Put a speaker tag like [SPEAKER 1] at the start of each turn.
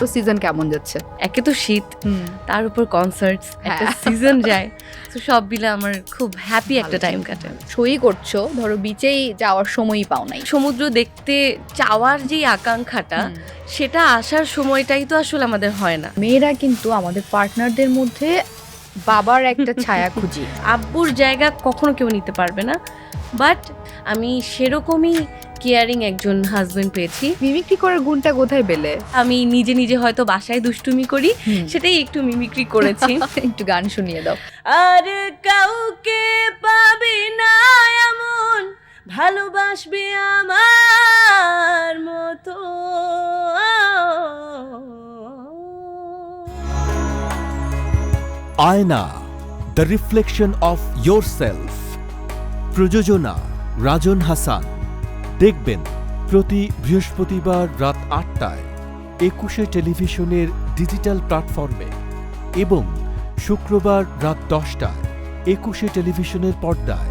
[SPEAKER 1] তো সিজন কেমন যাচ্ছে?
[SPEAKER 2] একে তো শীত, তার উপর কনসার্টস, একটা সিজন যায়, তো সব মিলে আমার খুব হ্যাপি একটা টাইম কাটে।
[SPEAKER 1] সই করছো, ধরো বিচেই যাওয়ার সময়ই পাও নাই।
[SPEAKER 2] সমুদ্র দেখতে চাওয়ার যে আকাঙ্ক্ষাটা, সেটা আসার সময়টাই তো আসলে আমাদের হয় না।
[SPEAKER 1] মেয়েরা কিন্তু আমাদের পার্টনারদের মধ্যে বাবার একটা ছায়া খুঁজি।
[SPEAKER 2] আব্বুর জায়গা কখনো কেউ নিতে পারবে না, বাট আমি সেরকমই কেয়ারিং একজন হাজবেন্ড পেয়েছি।
[SPEAKER 1] মিমিক্রি করার গুণটা কোথায় পেলে?
[SPEAKER 2] আমি নিজে নিজে হয়তো বাসায় দুষ্টুমি করি, সেটাই একটু মিমিক্রি করেছি।
[SPEAKER 1] একটু গান শুনিয়ে দাও।
[SPEAKER 2] আর কাউকে পাবি না এমন ভালোবাসবে আমার মতো।
[SPEAKER 3] আয়না, দ্য রিফ্লেকশন অফ yourself। প্রযোজনা রাজন হাসান। দেখবেন প্রতি বৃহস্পতিবার রাত ৮টায় ২১শে টেলিভিশনের ডিজিটাল প্ল্যাটফর্মে এবং শুক্রবার রাত ১০টায় ২১শে টেলিভিশনের পর্দায়।